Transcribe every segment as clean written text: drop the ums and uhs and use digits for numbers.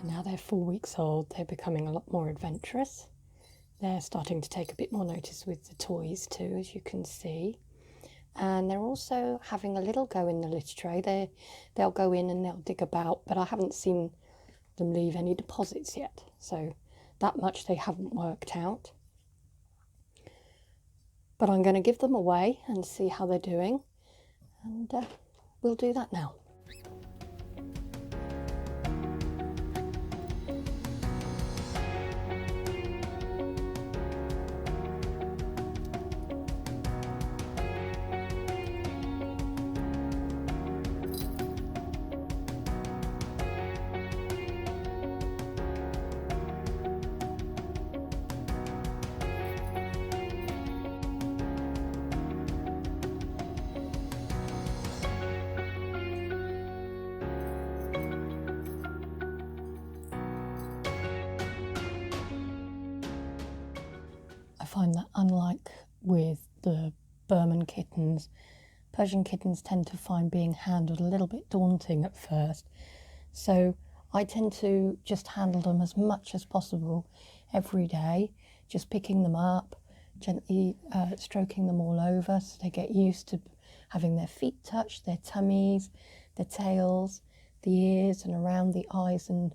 Now they're 4 weeks old, they're becoming a lot more adventurous. They're starting to take a bit more notice with the toys too, as you can see. And they're also having a little go in the litter tray. They'll go in and they'll dig about, but I haven't seen them leave any deposits yet. So that much they haven't worked out. But I'm going to give them away and see how they're doing. And we'll do that now. I find that unlike with the Burman kittens, Persian kittens tend to find being handled a little bit daunting at first. So I tend to just handle them as much as possible every day, just picking them up, gently stroking them all over so they get used to having their feet touched, their tummies, their tails, the ears and around the eyes and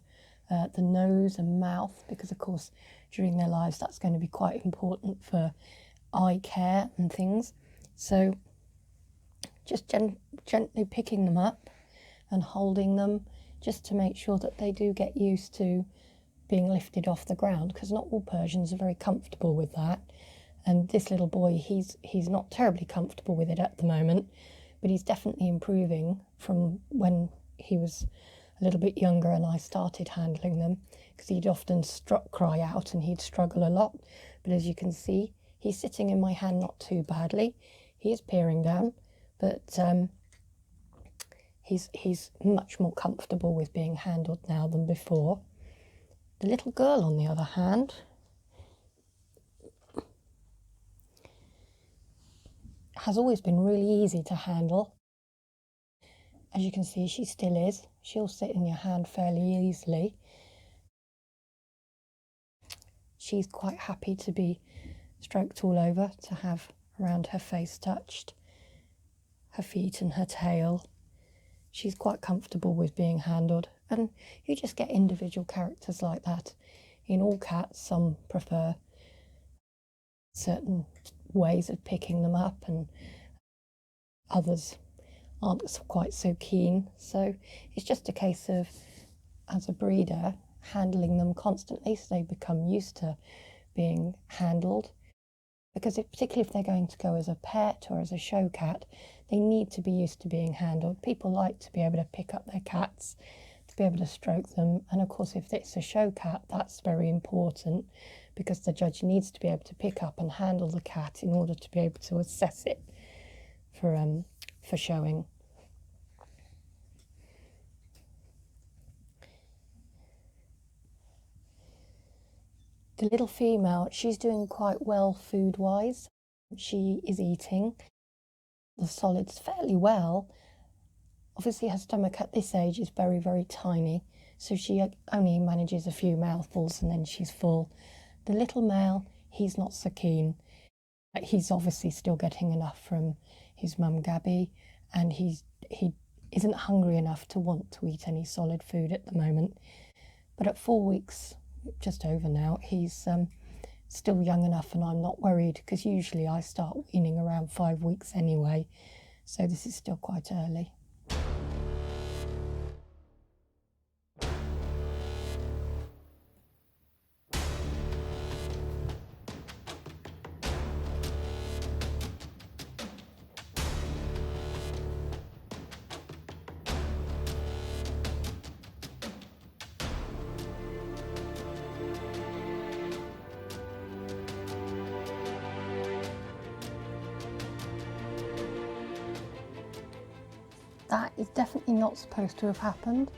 the nose and mouth, because of course during their lives that's going to be quite important for eye care and things. So just gently picking them up and holding them just to make sure that they do get used to being lifted off the ground, because not all Persians are very comfortable with that. And this little boy, he's not terribly comfortable with it at the moment, but he's definitely improving from when he was a little bit younger and I started handling them, because he'd often cry out and he'd struggle a lot. But as you can see, he's sitting in my hand not too badly. He is peering down, but he's much more comfortable with being handled now than before. The little girl, on the other hand, has always been really easy to handle. As you can see, she still is. She'll sit in your hand fairly easily. She's quite happy to be stroked all over, to have around her face touched, her feet and her tail. She's quite comfortable with being handled, and you just get individual characters like that in all cats. Some prefer certain ways of picking them up and others aren't quite so keen. So it's just a case of, as a breeder, handling them constantly so they become used to being handled, because particularly if they're going to go as a pet or as a show cat, they need to be used to being handled. People like to be able to pick up their cats, to be able to stroke them, and of course if it's a show cat, that's very important, because the judge needs to be able to pick up and handle the cat in order to be able to assess it for showing. The little female, she's doing quite well food-wise. She is eating the solids fairly well. Obviously her stomach at this age is very, very tiny, so she only manages a few mouthfuls and then she's full. The little male, he's not so keen. He's obviously still getting enough from his mum Gabby, and he isn't hungry enough to want to eat any solid food at the moment. But at 4 weeks, just over now, he's still young enough and I'm not worried, because usually I start weaning around 5 weeks anyway, so this is still quite early. That is definitely not supposed to have happened.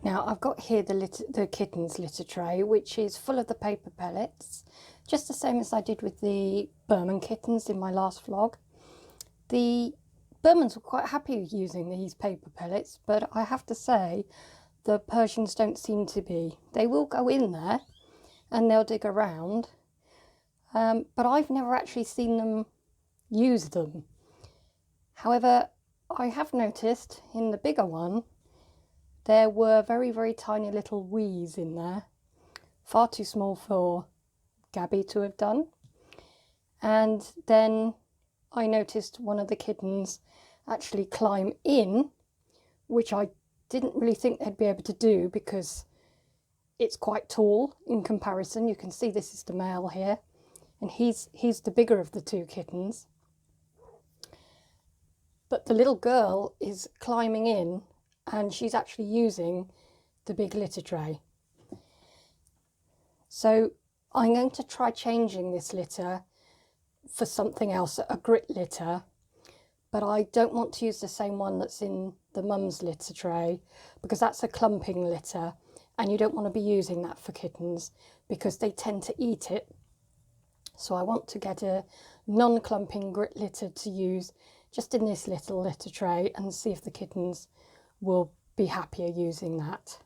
Now I've got here the kittens litter tray, which is full of the paper pellets, just the same as I did with the Burman kittens in my last vlog. The Burmans were quite happy using these paper pellets, but I have to say the Persians don't seem to be. They will go in there and they'll dig around, but I've never actually seen them use them. However, I have noticed in the bigger one there were very, very tiny little wees in there, far too small for Gabby to have done. And then I noticed one of the kittens actually climb in, which I didn't really think they'd be able to do because it's quite tall in comparison. You can see this is the male here, and he's the bigger of the two kittens. But the little girl is climbing in and she's actually using the big litter tray. So I'm going to try changing this litter for something else, a grit litter, but I don't want to use the same one that's in the mum's litter tray because that's a clumping litter and you don't want to be using that for kittens because they tend to eat it. So I want to get a non-clumping grit litter to use just in this little litter tray and see if the kittens will be happier using that.